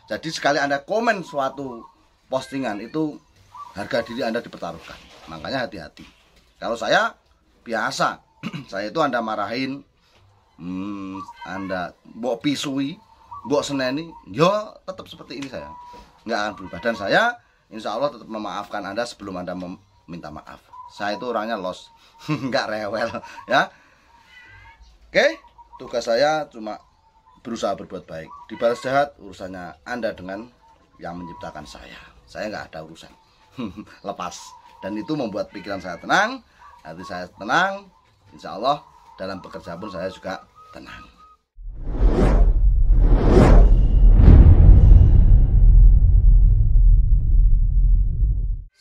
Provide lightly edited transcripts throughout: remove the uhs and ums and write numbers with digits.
Jadi sekali Anda komen suatu postingan itu harga diri Anda dipertaruhkan. Makanya hati-hati. Kalau saya biasa, saya itu Anda marahin, Anda mbok pisui, mbok seneni, yo tetap seperti ini saya. Nggak akan berubah. Dan saya insya Allah tetap memaafkan Anda sebelum Anda meminta maaf. Saya itu orangnya los, nggak rewel ya. Oke, tugas saya cuma berusaha berbuat baik. Dibalas jahat urusannya Anda dengan yang menciptakan saya. Saya nggak ada urusan. Lepas. Dan itu membuat pikiran saya tenang, hati saya tenang. Insya Allah dalam bekerja pun saya juga tenang.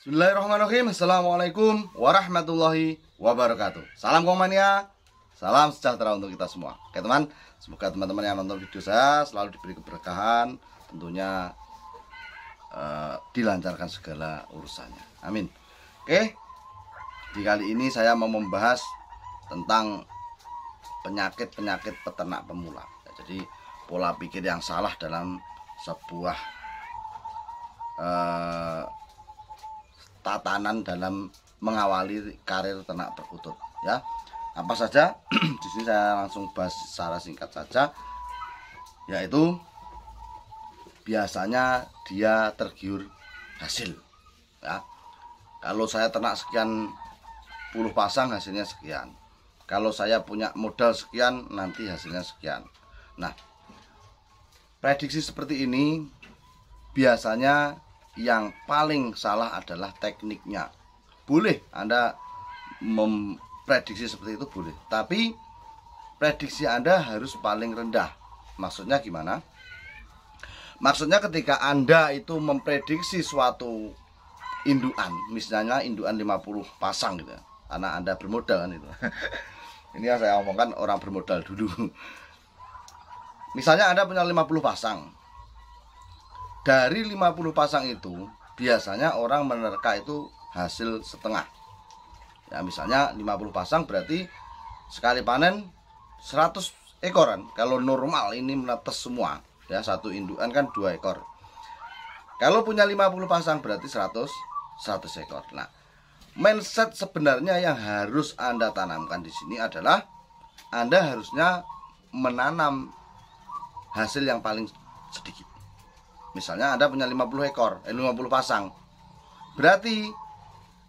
Bismillahirrahmanirrahim. Assalamualaikum warahmatullahi wabarakatuh. Salam Komania, salam sejahtera untuk kita semua. Oke teman, semoga teman-teman yang nonton video saya selalu diberi keberkahan, tentunya dilancarkan segala urusannya. Amin. Oke, di kali ini saya mau membahas tentang penyakit-penyakit peternak pemula. Jadi pola pikir yang salah dalam sebuah tatanan dalam mengawali karir ternak perkutut ya. Apa saja? Di sini saya langsung bahas secara singkat saja, yaitu biasanya dia tergiur hasil ya. Kalau saya ternak sekian puluh pasang hasilnya sekian. Kalau saya punya modal sekian nanti hasilnya sekian. Nah, prediksi seperti ini biasanya yang paling salah adalah tekniknya. Boleh Anda memprediksi seperti itu, boleh. Tapi prediksi Anda harus paling rendah. Maksudnya gimana? Maksudnya ketika Anda itu memprediksi suatu indukan, misalnya indukan 50 pasang gitu ya. Karena Anda bermodal kan itu. Ini yang saya omongkan orang bermodal dulu. Misalnya Anda punya 50 pasang. Dari 50 pasang itu biasanya orang menerka itu hasil setengah. Ya, misalnya 50 pasang berarti sekali panen 100 ekoran. Kalau normal ini menetes semua, ya satu indukan kan 2 ekor. Kalau punya 50 pasang berarti 100 ekor. Nah, mindset sebenarnya yang harus Anda tanamkan di sini adalah Anda harusnya menanam hasil yang paling sedikit. Misalnya Anda punya 50 ekor, 50 pasang. Berarti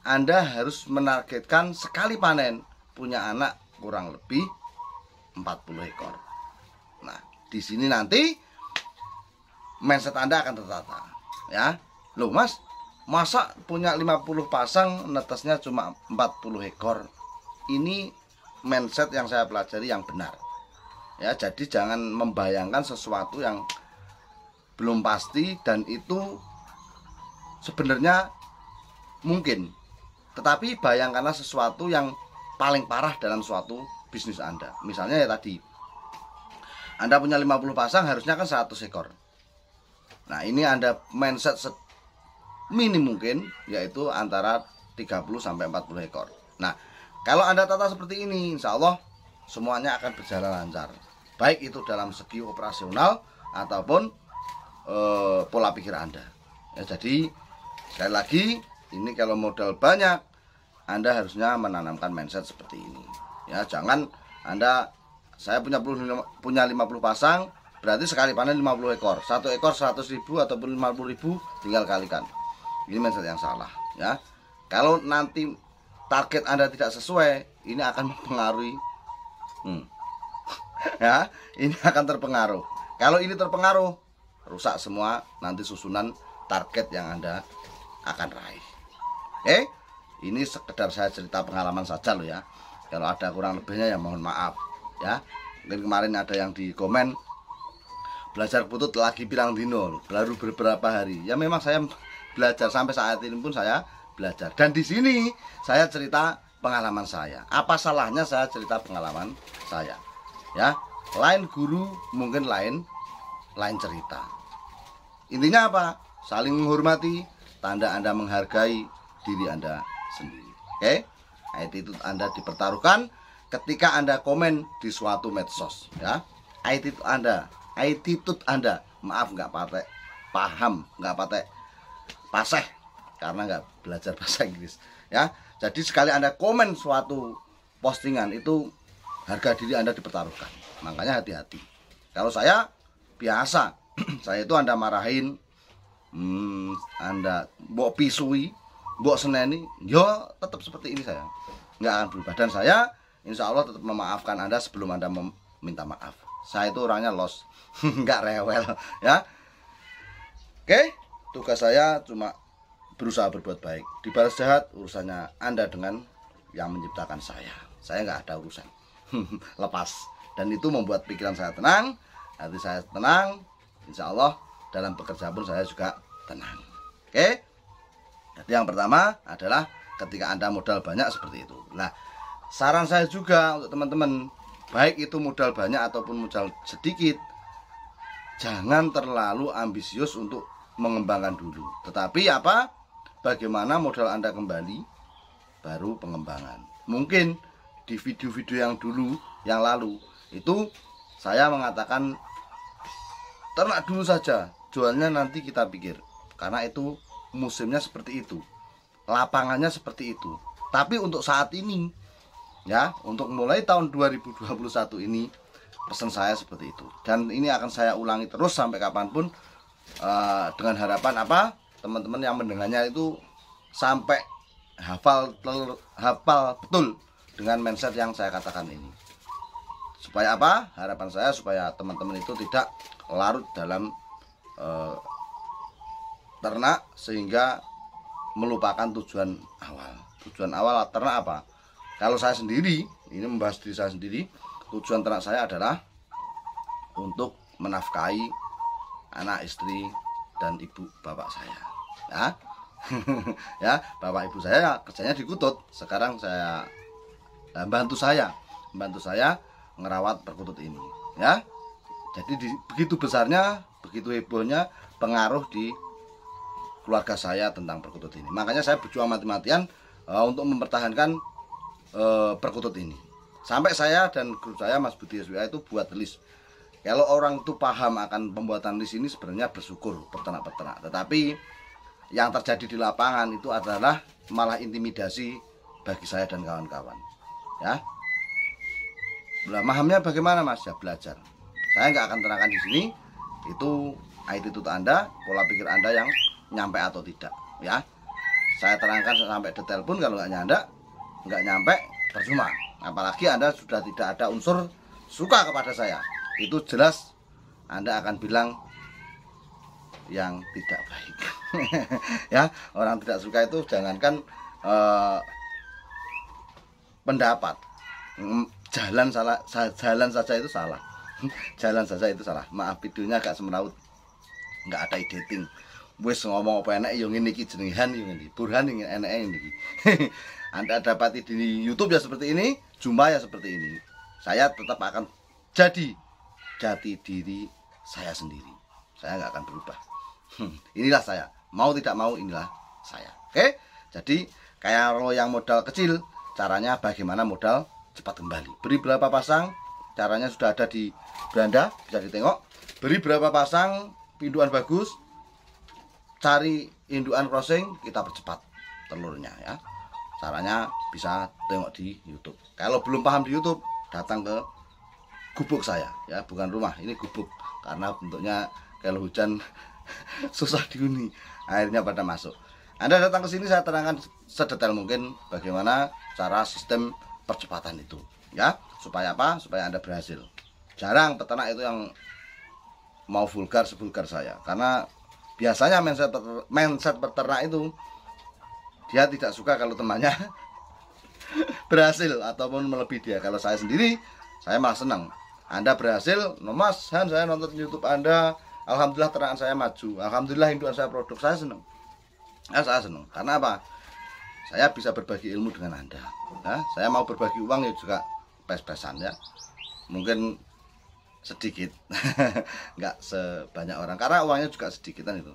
Anda harus menargetkan sekali panen punya anak kurang lebih 40 ekor. Nah, di sini nanti mindset Anda akan tertata, ya. Loh, Mas, masa punya 50 pasang netesnya cuma 40 ekor? Ini mindset yang saya pelajari yang benar. Ya, jadi jangan membayangkan sesuatu yang belum pasti dan itu sebenarnya mungkin. Tetapi bayangkanlah sesuatu yang paling parah dalam suatu bisnis Anda. Misalnya ya tadi, Anda punya 50 pasang harusnya kan 100 ekor. Nah, ini Anda mindset minim mungkin, yaitu antara 30 sampai 40 ekor. Nah, kalau Anda tata seperti ini, insya Allah semuanya akan berjalan lancar. Baik itu dalam segi operasional ataupun pola pikir Anda. Ya, jadi sekali lagi, ini kalau modal banyak, Anda harusnya menanamkan mindset seperti ini. Ya, jangan Anda, saya punya 50 pasang, berarti sekali panen 50 ekor. 1 ekor 100.000 ataupun 50.000, tinggal kalikan. Ini mindset yang salah, ya. Kalau nanti target Anda tidak sesuai, ini akan mempengaruhi ya, ini akan terpengaruh. Kalau ini terpengaruh, rusak semua nanti susunan target yang Anda akan raih. Ini sekedar saya cerita pengalaman saja loh ya. Kalau ada kurang lebihnya ya mohon maaf ya. Mungkin kemarin ada yang di komen belajar putut lagi pirang dino, baru beberapa hari. Ya memang saya belajar sampai saat ini pun saya belajar. Dan di sini saya cerita pengalaman saya. Apa salahnya saya cerita pengalaman saya? Ya, lain guru mungkin lain cerita. Intinya apa? Saling menghormati, tanda Anda menghargai diri Anda sendiri. Oke? Attitude Anda dipertaruhkan ketika Anda komen di suatu medsos, ya. Attitude Anda, maaf nggak pakai paham, nggak pakai paseh karena nggak belajar bahasa Inggris ya. Jadi sekali Anda komen suatu postingan itu harga diri Anda dipertaruhkan, makanya hati-hati. Kalau saya biasa saya itu Anda marahin, Anda mbok pisui, mbok seneni, yo tetap seperti ini, saya nggak akan berubah. Dan saya insya Allah tetap memaafkan Anda sebelum Anda meminta maaf. Saya itu orangnya los, nggak rewel ya. Oke, tugas saya cuma berusaha berbuat baik. Dibalas jahat urusannya Anda dengan yang menciptakan saya. Saya nggak ada urusan. Lepas. Dan itu membuat pikiran saya tenang, hati saya tenang. Insya Allah dalam bekerja pun saya juga tenang. Oke. Jadi yang pertama adalah ketika Anda modal banyak seperti itu. Nah, saran saya juga untuk teman-teman, baik itu modal banyak ataupun modal sedikit, jangan terlalu ambisius untuk mengembangkan dulu. Tetapi apa? Bagaimana modal Anda kembali, baru pengembangan. Mungkin di video-video yang dulu, yang lalu, itu saya mengatakan ternak dulu saja, jualnya nanti kita pikir. Karena itu musimnya seperti itu, lapangannya seperti itu. Tapi untuk saat ini, ya, untuk mulai tahun 2021 ini, pesan saya seperti itu. Dan ini akan saya ulangi terus sampai kapanpun, dengan harapan apa? Teman-teman yang mendengarnya itu sampai hafal betul dengan mindset yang saya katakan ini. Supaya apa? Harapan saya supaya teman-teman itu tidak larut dalam ternak sehingga melupakan tujuan awal. Tujuan awal ternak apa? Kalau saya sendiri, ini membahas diri saya sendiri, tujuan ternak saya adalah untuk menafkahi anak, istri, dan ibu bapak saya. Ya, ya, bapak ibu saya kerjanya di Kutut. Sekarang saya bantu saya ngerawat perkutut ini. Ya, jadi begitu besarnya, begitu hebohnya pengaruh di keluarga saya tentang perkutut ini. Makanya saya berjuang mati-matian untuk mempertahankan perkutut ini. Sampai saya dan guru saya Mas Budi SWA itu buat list. Kalau orang itu paham akan pembuatan list ini sebenarnya bersyukur peternak-peternak. Tetapi yang terjadi di lapangan itu adalah malah intimidasi bagi saya dan kawan-kawan. Ya. Pahamnya bagaimana Mas? Ya belajar. Saya nggak akan terangkan di sini. Itu attitude Anda, pola pikir Anda yang nyampe atau tidak. Ya. Saya terangkan sampai detail pun kalau nggak nyampe percuma. Apalagi Anda sudah tidak ada unsur suka kepada saya, itu jelas Anda akan bilang yang tidak baik. Ya, orang tidak suka itu jangankan pendapat, jalan saja itu salah. Jalan saja itu salah. Maaf, videonya agak semeraut, nggak ada editing. Wes ngomong apa enak yang ini jenengan yang ini burhan yang enak ini. Anda dapati di YouTube ya seperti ini, Jumpa ya seperti ini. Saya tetap akan jadi jati diri saya sendiri. Saya nggak akan berubah. Inilah saya. Mau tidak mau inilah saya. Oke? Jadi kayak lo yang modal kecil, caranya bagaimana modal cepat kembali. Beri berapa pasang, caranya sudah ada di beranda, bisa ditengok. Beri berapa pasang, indukan bagus. Cari indukan crossing, kita percepat telurnya ya. Caranya bisa tengok di YouTube. Kalau belum paham di YouTube, datang ke gubuk saya ya, bukan rumah, ini gubuk karena bentuknya kalau hujan susah dihuni, airnya pada masuk. Anda datang ke sini saya terangkan sedetail mungkin bagaimana cara sistem percepatan itu ya, supaya apa? Supaya Anda berhasil. Jarang peternak itu yang mau vulgar sevulgar saya, karena biasanya mindset peternak itu dia tidak suka kalau temannya berhasil ataupun melebihi dia. Kalau saya sendiri, saya malah senang. Anda berhasil, Mas Han, saya nonton YouTube Anda, alhamdulillah ternakan saya maju, alhamdulillah indukan saya produk, saya senang. Ya, saya senang. Karena apa? Saya bisa berbagi ilmu dengan Anda. Ya, saya mau berbagi uang ya juga pes-pesan ya. Mungkin sedikit, nggak sebanyak orang, karena uangnya juga sedikitan itu.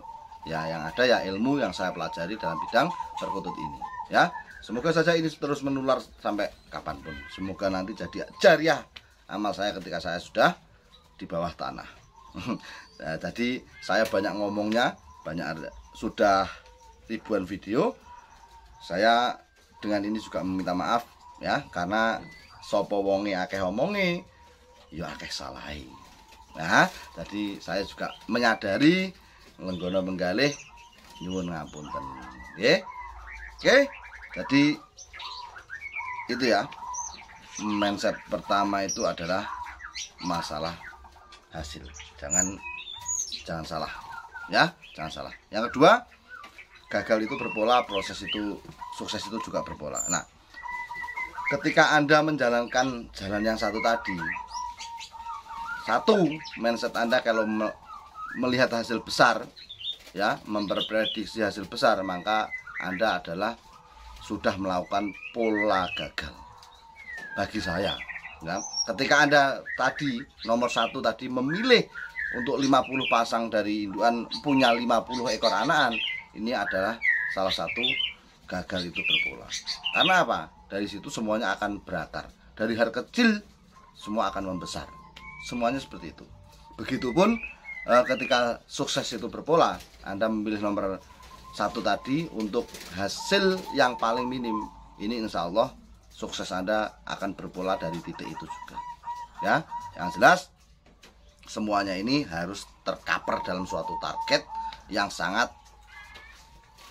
Ya, yang ada ya ilmu yang saya pelajari dalam bidang perkutut ini. Ya, semoga saja ini terus menular sampai kapanpun. Semoga nanti jadi jariah amal saya ketika saya sudah di bawah tanah. Nah, jadi saya banyak ngomongnya, sudah ribuan video. Saya dengan ini juga meminta maaf ya, karena sopo wonge akeh omonge ya akeh salahi. Nah, jadi saya juga menyadari ngenggono menggalih nyuwun ngapunten. Nggih. Oke. Jadi itu ya. Mindset pertama itu adalah masalah hasil. Jangan salah. Ya, jangan salah. Yang kedua, gagal itu berpola, proses itu sukses itu juga berpola. Nah, ketika Anda menjalankan jalan yang satu tadi, satu mindset Anda kalau melihat hasil besar, ya, memprediksi hasil besar, maka Anda adalah sudah melakukan pola gagal. Bagi saya, ya, ketika Anda tadi nomor satu tadi memilih untuk 50 pasang dari induan punya 50 ekor anakan, ini adalah salah satu gagal itu berpola. Karena apa? Dari situ semuanya akan berakar. Dari hal kecil semua akan membesar. Semuanya seperti itu. Begitupun ketika sukses itu berpola, Anda memilih nomor satu tadi untuk hasil yang paling minim. Ini insya Allah sukses Anda akan berpola dari titik itu juga. Ya, yang jelas semuanya ini harus tercover dalam suatu target yang sangat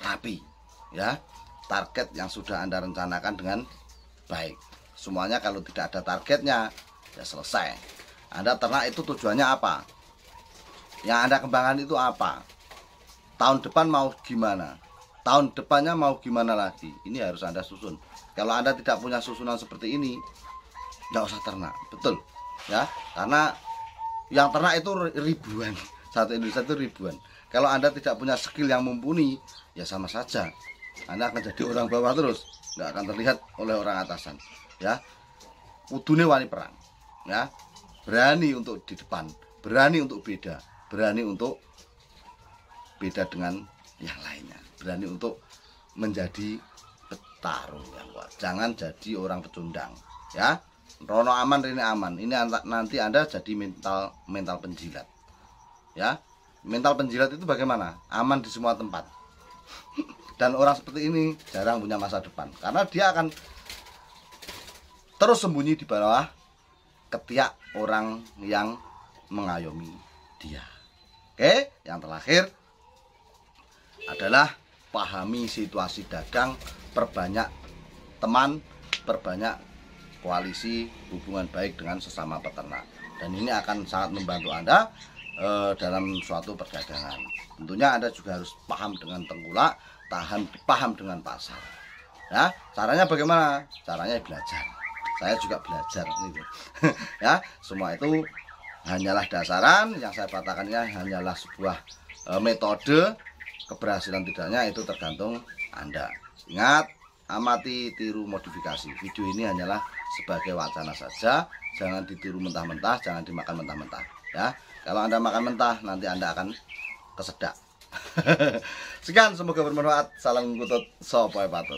rapi, ya, target yang sudah Anda rencanakan dengan baik. Semuanya kalau tidak ada targetnya ya selesai. Anda ternak itu tujuannya apa? Yang Anda kembangkan itu apa? Tahun depan mau gimana? Tahun depannya mau gimana lagi? Ini harus Anda susun. Kalau Anda tidak punya susunan seperti ini, nggak usah ternak, betul, ya, karena yang ternak itu ribuan, satu Indonesia itu ribuan. Kalau Anda tidak punya skill yang mumpuni, ya sama saja Anda akan jadi orang bawah terus, nggak akan terlihat oleh orang atasan. Ya, kudune wani perang, ya, berani untuk di depan, berani untuk beda, berani untuk beda dengan yang lainnya, berani untuk menjadi petarung yang kuat. Jangan jadi orang pecundang, ya. Rono aman, ini aman. Ini nanti Anda jadi mental penjilat, ya. Mental penjilat itu bagaimana? Aman di semua tempat. Dan orang seperti ini jarang punya masa depan, karena dia akan terus sembunyi di bawah ketiak orang yang mengayomi dia. Oke, yang terakhir adalah pahami situasi dagang, perbanyak teman, perbanyak koalisi hubungan baik dengan sesama peternak. Dan ini akan sangat membantu Anda dalam suatu perdagangan. Tentunya Anda juga harus paham dengan tengkulak, paham dengan pasar. Ya, caranya bagaimana? Caranya belajar. Saya juga belajar gitu. Ya, semua itu hanyalah dasaran. Yang saya katakan ini hanyalah sebuah metode. Keberhasilan tidaknya itu tergantung Anda. Ingat, amati, tiru, modifikasi. Video ini hanyalah sebagai wacana saja. Jangan ditiru mentah-mentah, jangan dimakan mentah-mentah, ya. Kalau Anda makan mentah, nanti Anda akan kesedak. Sekian, semoga bermanfaat. Salam ngutut, sopoe patut.